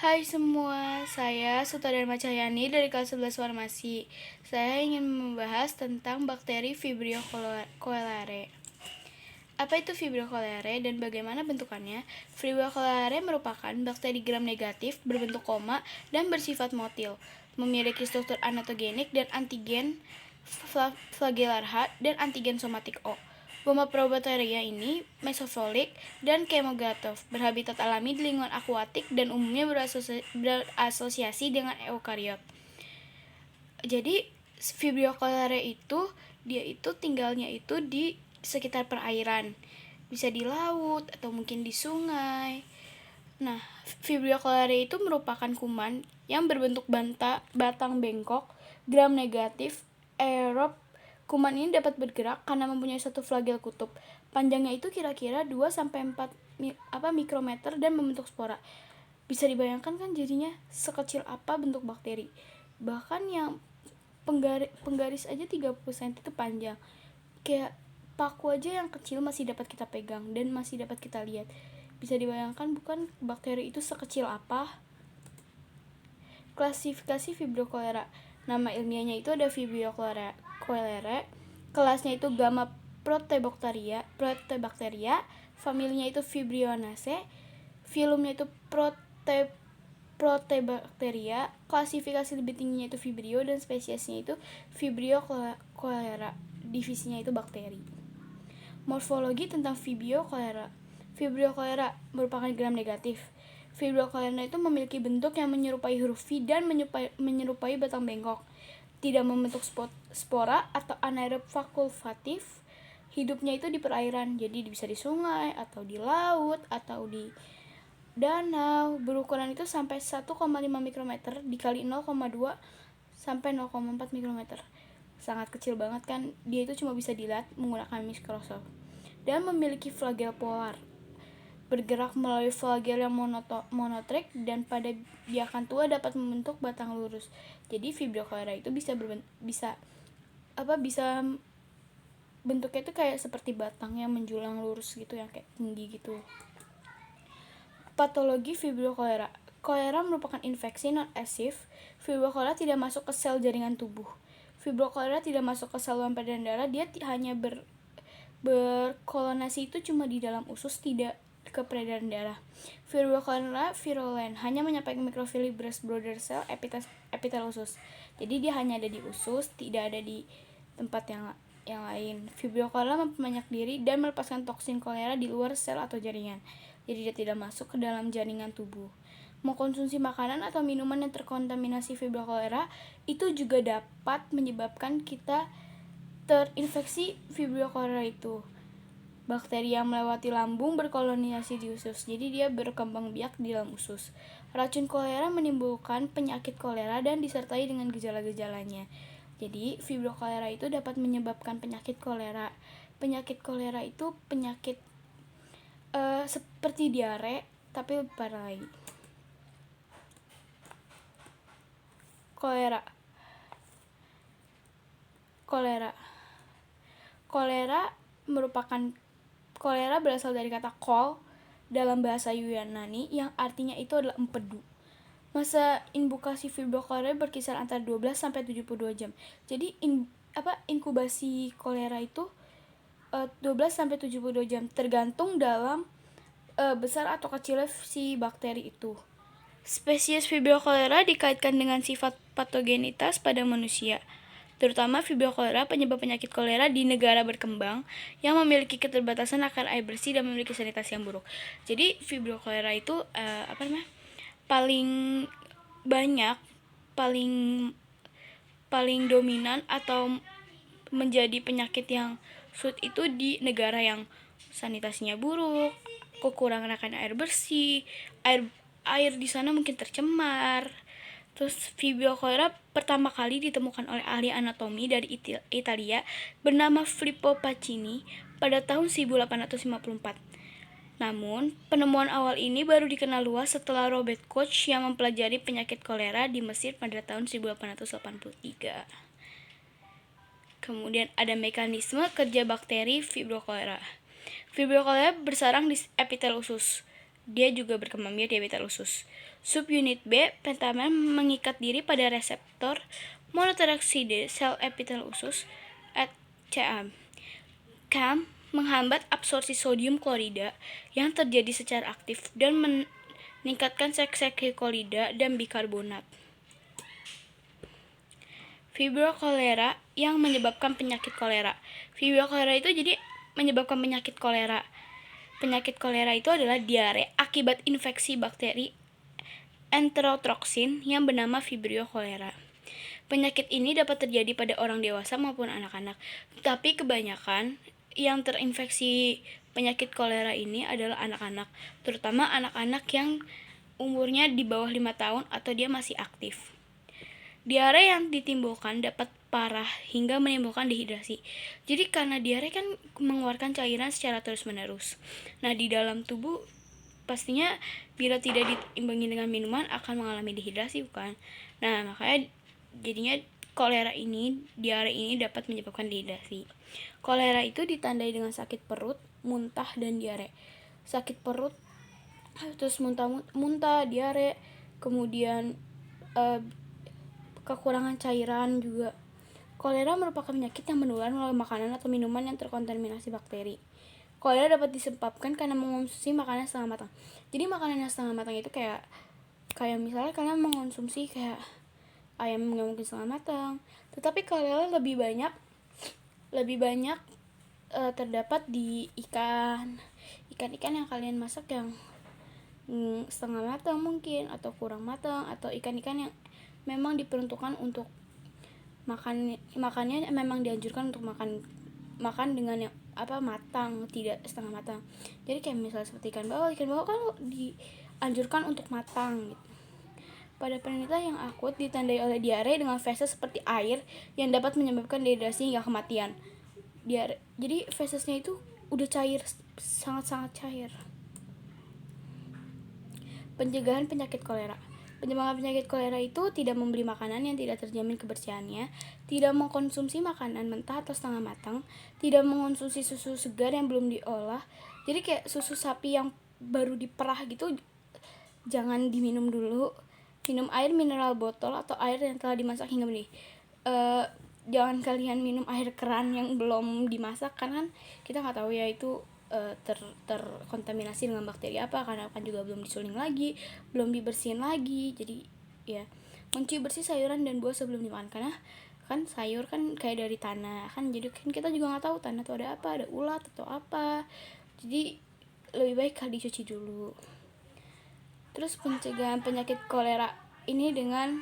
Hai semua, saya Sutradharma Cahyani dari kelas 11 Farmasi. Saya ingin membahas tentang bakteri Vibrio cholerae. Apa itu Vibrio cholerae dan bagaimana bentukannya? Vibrio cholerae merupakan bakteri gram negatif berbentuk koma dan bersifat motil, memiliki struktur anatogenik dan antigen flagellar H dan antigen somatik O. Goma probakteria ini mesofilik dan kemogatov, berhabitat alami di lingkungan akuatik dan umumnya berasosiasi dengan eukariot. Jadi Vibrio cholerae itu dia itu tinggalnya itu di sekitar perairan, bisa di laut atau mungkin di sungai. Nah, Vibrio cholerae itu merupakan kuman yang berbentuk batang bengkok, gram negatif, aerob. Kuman ini dapat bergerak karena mempunyai satu flagel kutub. Panjangnya itu kira-kira 2-4 mikrometer dan membentuk spora. Bisa dibayangkan kan jadinya sekecil apa bentuk bakteri. Bahkan yang penggaris aja 30 cm itu panjang. Kayak paku aja yang kecil masih dapat kita pegang dan masih dapat kita lihat. Bisa dibayangkan bukan bakteri itu sekecil apa? Klasifikasi Vibrio cholerae. Nama ilmiahnya itu ada Vibrio cholerae. Kelasnya itu Gamma Protobacteria. Familinya itu Vibrionaceae. Filumnya itu Protobacteria. Klasifikasi lebih tingginya itu Vibrio dan spesiesnya itu Vibrio cholerae. Divisinya itu bakteri. Morfologi tentang Vibrio cholerae. Vibrio cholerae merupakan gram negatif. Vibrio cholerae itu memiliki bentuk yang menyerupai huruf V dan menyerupai batang bengkok. Tidak membentuk spora atau anaerob fakultatif. Hidupnya itu di perairan, jadi bisa di sungai atau di laut atau di danau. Berukuran itu sampai 1,5 mikrometer dikali 0,2 sampai 0,4 mikrometer. Sangat kecil banget kan, dia itu cuma bisa dilihat menggunakan mikroskop. Dan memiliki flagel polar, bergerak melalui flagel yang monotrik dan pada biakan tua dapat membentuk batang lurus. Jadi Vibrio cholerae itu bisa bentuknya itu kayak seperti batang yang menjulang lurus gitu, yang kayak tinggi gitu. Patologi Vibrio cholerae. Kolera merupakan infeksi non-adhesif. Vibrio cholerae tidak masuk ke sel jaringan tubuh. Vibrio cholerae tidak masuk ke saluran peredaran darah, dia hanya berkolonasi itu cuma di dalam usus, tidak ke peredaran darah. Vibrio cholerae virulen, hanya menyampaikan mikrofili breast border cell epitel usus. Jadi dia hanya ada di usus, tidak ada di tempat yang lain. Vibrio cholerae memperbanyak diri dan melepaskan toksin kolera di luar sel atau jaringan. Jadi dia tidak masuk ke dalam jaringan tubuh. Mengkonsumsi makanan atau minuman yang terkontaminasi Vibrio cholerae itu juga dapat menyebabkan kita terinfeksi Vibrio cholerae itu. Bakteri yang melewati lambung berkolonisasi di usus, jadi dia berkembang biak di dalam usus. Racun kolera menimbulkan penyakit kolera dan disertai dengan gejala-gejalanya. Jadi Vibrio cholerae itu dapat menyebabkan penyakit kolera. Penyakit kolera itu penyakit seperti diare, tapi lebih parah lagi. Kolera berasal dari kata kol dalam bahasa Yunani yang artinya itu adalah empedu. Masa inkubasi Vibrio cholerae berkisar antara 12 sampai 72 jam. Jadi inkubasi kolera itu 12 sampai 72 jam, tergantung dalam besar atau kecilnya si bakteri itu. Spesies Vibrio cholerae dikaitkan dengan sifat patogenitas pada manusia, terutama Vibrio cholerae penyebab penyakit kolera di negara berkembang yang memiliki keterbatasan akan air bersih dan memiliki sanitasi yang buruk. Jadi Vibrio cholerae itu paling banyak, paling dominan atau menjadi penyakit yang sulit itu di negara yang sanitasinya buruk, kekurangan akan air bersih, air di sana mungkin tercemar. Terus Vibrio cholerae pertama kali ditemukan oleh ahli anatomi dari Italia bernama Filippo Pacini pada tahun 1854. Namun, penemuan awal ini baru dikenal luas setelah Robert Koch yang mempelajari penyakit kolera di Mesir pada tahun 1883. Kemudian ada mekanisme kerja bakteri Vibrio cholerae. Vibrio cholerae bersarang di epitel usus. Dia juga berkembang biak di epitel usus. Subunit B, pentamer mengikat diri pada reseptor monoteroksida sel epitel usus (CAM). CAM menghambat absorpsi sodium klorida yang terjadi secara aktif dan meningkatkan sekresi klorida dan bikarbonat. Fibrokolera yang menyebabkan penyakit kolera. Fibrokolera itu jadi menyebabkan penyakit kolera. Penyakit kolera itu adalah diare akibat infeksi bakteri enterotoxin yang bernama Vibrio cholera. Penyakit ini dapat terjadi pada orang dewasa maupun anak-anak, tapi kebanyakan yang terinfeksi penyakit kolera ini adalah anak-anak, terutama anak-anak yang umurnya di bawah 5 tahun atau dia masih aktif. Diare yang ditimbulkan dapat parah hingga menimbulkan dehidrasi. Jadi karena diare kan mengeluarkan cairan secara terus-menerus. Nah, di dalam tubuh pastinya bila tidak diimbangi dengan minuman akan mengalami dehidrasi, bukan? Nah, makanya jadinya diare ini dapat menyebabkan dehidrasi. Kolera itu ditandai dengan sakit perut, muntah, dan diare. Sakit perut, terus muntah, diare, kemudian kekurangan cairan juga. Kolera merupakan penyakit yang menular melalui makanan atau minuman yang terkontaminasi bakteri. Kolera dapat disebabkan karena mengonsumsi makanan setengah matang. Jadi makanan yang setengah matang itu kayak misalnya kalian mengonsumsi kayak ayam nggak mungkin setengah matang. Tetapi kolera lebih banyak terdapat di ikan yang kalian masak yang setengah matang mungkin atau kurang matang, atau ikan-ikan yang memang diperuntukkan untuk makannya memang dianjurkan untuk makan dengan yang matang, tidak setengah matang. Jadi kayak misalnya seperti ikan bawal kan dianjurkan untuk matang gitu. Pada penelitian yang akut ditandai oleh diare dengan feses seperti air yang dapat menyebabkan dehidrasi hingga kematian. Jadi fesesnya itu udah cair, sangat-sangat cair. Pencegahan penyakit kolera. Pencegahan penyakit kolera itu tidak membeli makanan yang tidak terjamin kebersihannya, tidak mengkonsumsi makanan mentah atau setengah matang, tidak mengkonsumsi susu segar yang belum diolah. Jadi kayak susu sapi yang baru diperah gitu jangan diminum dulu. Minum air mineral botol atau air yang telah dimasak hingga mendidih. Jangan kalian minum air keran yang belum dimasak, karena kita nggak tahu ya itu terkontaminasi dengan bakteri apa, karena kan juga belum disuling lagi, belum dibersihin lagi. Jadi ya, mencuci bersih sayuran dan buah sebelum dimakan, karena kan sayur kan kayak dari tanah kan, jadi kan kita juga nggak tahu tanah tuh ada apa, ada ulat atau apa. Jadi lebih baik kali dicuci dulu. Terus pencegahan penyakit kolera ini dengan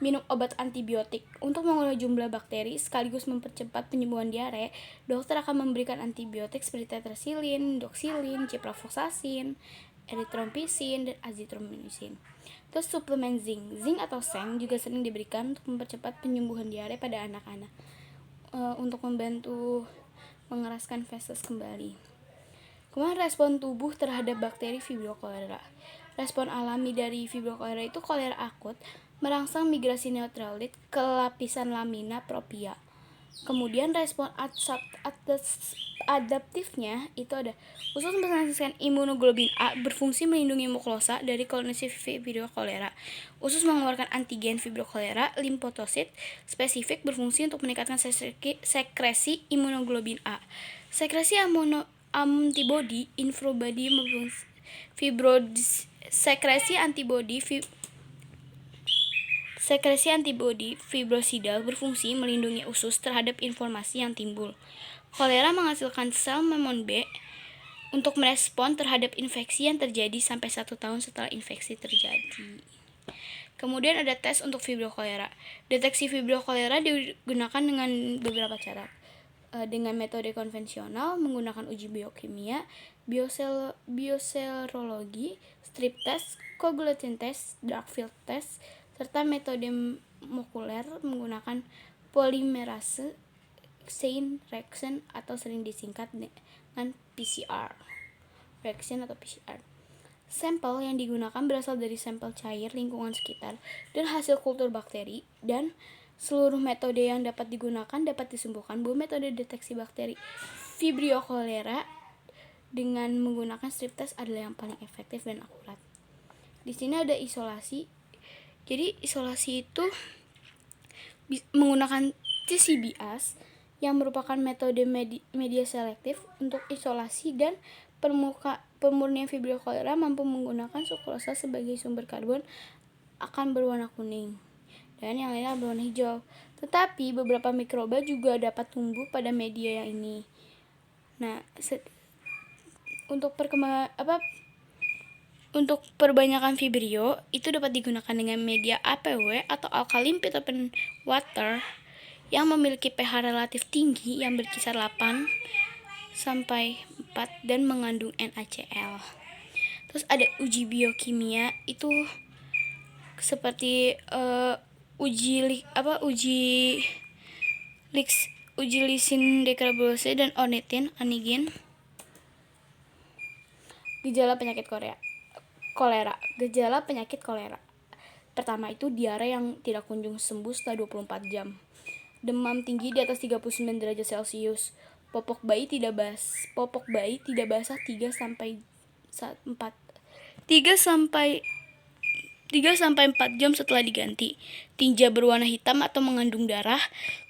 minum obat antibiotik untuk mengurangi jumlah bakteri sekaligus mempercepat penyembuhan diare. Dokter akan memberikan antibiotik seperti tetrasilin, doxilin, ciprofloxacin, erythromycin, dan azithromycin. Terus suplemen zinc atau seng juga sering diberikan untuk mempercepat penyembuhan diare pada anak-anak, untuk membantu mengeraskan feses kembali. Kemudian respon tubuh terhadap bakteri Vibrio cholera. Respon alami dari Vibrio cholera itu kolera akut merangsang migrasi neutrolit ke lapisan lamina propria. Kemudian respon adaptifnya itu ada usus mensintetiskan imunoglobulin A berfungsi melindungi muklosa dari koloni Vibrio cholera. Usus mengeluarkan antigen Vibrio cholera, limfosit spesifik berfungsi untuk meningkatkan sekresi imunoglobulin A. Sekresi antibodi infrobody Sekresi antibodi fibrosidal berfungsi melindungi usus terhadap inflamasi yang timbul. Kolera menghasilkan sel memon B untuk merespon terhadap infeksi yang terjadi sampai 1 tahun setelah infeksi terjadi. Kemudian ada tes untuk Vibrio cholera. Deteksi Vibrio cholera digunakan dengan beberapa cara. Dengan metode konvensional menggunakan uji biokimia, bioserologi, strip test, coagulation test, dark field test, serta metode molekuler menggunakan polimerase chain reaction atau sering disingkat dengan PCR. Reaction atau PCR. Sampel yang digunakan berasal dari sampel cair lingkungan sekitar dan hasil kultur bakteri, dan seluruh metode yang dapat digunakan dapat disembuhkan. Bahwa metode deteksi bakteri Vibrio cholera dengan menggunakan strip test adalah yang paling efektif dan akurat. Di sini ada isolasi. Jadi isolasi itu menggunakan TCBS yang merupakan metode media selektif untuk isolasi dan pemurnian Vibrio cholera mampu menggunakan sukrosa sebagai sumber karbon akan berwarna kuning dan yang lainnya berwarna hijau. Tetapi beberapa mikroba juga dapat tumbuh pada media yang ini. Nah, untuk perbanyakan Vibrio itu dapat digunakan dengan media APW atau alkaline phytopen water yang memiliki pH relatif tinggi yang berkisar 8 sampai 4 dan mengandung NaCl. Terus ada uji biokimia itu seperti uji lisin dekarbolase dan ornitin antigen. Gejala penyakit kolera. Gejala penyakit kolera. Pertama itu diare yang tidak kunjung sembuh setelah 24 jam. Demam tinggi di atas 39 derajat Celcius. Popok bayi tidak basah 3 sampai 4 jam setelah diganti. Tinja berwarna hitam atau mengandung darah,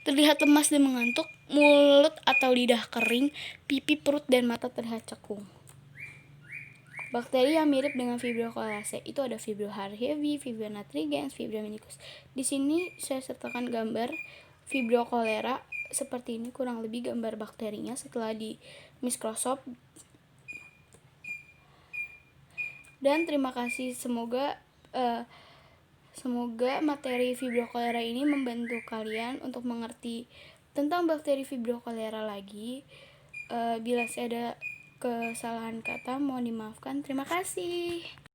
terlihat lemas dan mengantuk, mulut atau lidah kering, pipi, perut, dan mata terlihat cekung. Bakteri yang mirip dengan Vibrio cholerae itu ada Vibrio harvey, Vibrio nigricans, Vibrio minicus. Di sini saya sertakan gambar Vibrio cholera seperti ini, kurang lebih gambar bakterinya setelah di mikroskop. Dan terima kasih, semoga materi Vibrio cholera ini membantu kalian untuk mengerti tentang bakteri Vibrio cholera lagi. Bila saya ada kesalahan kata mohon dimaafkan. Terima kasih.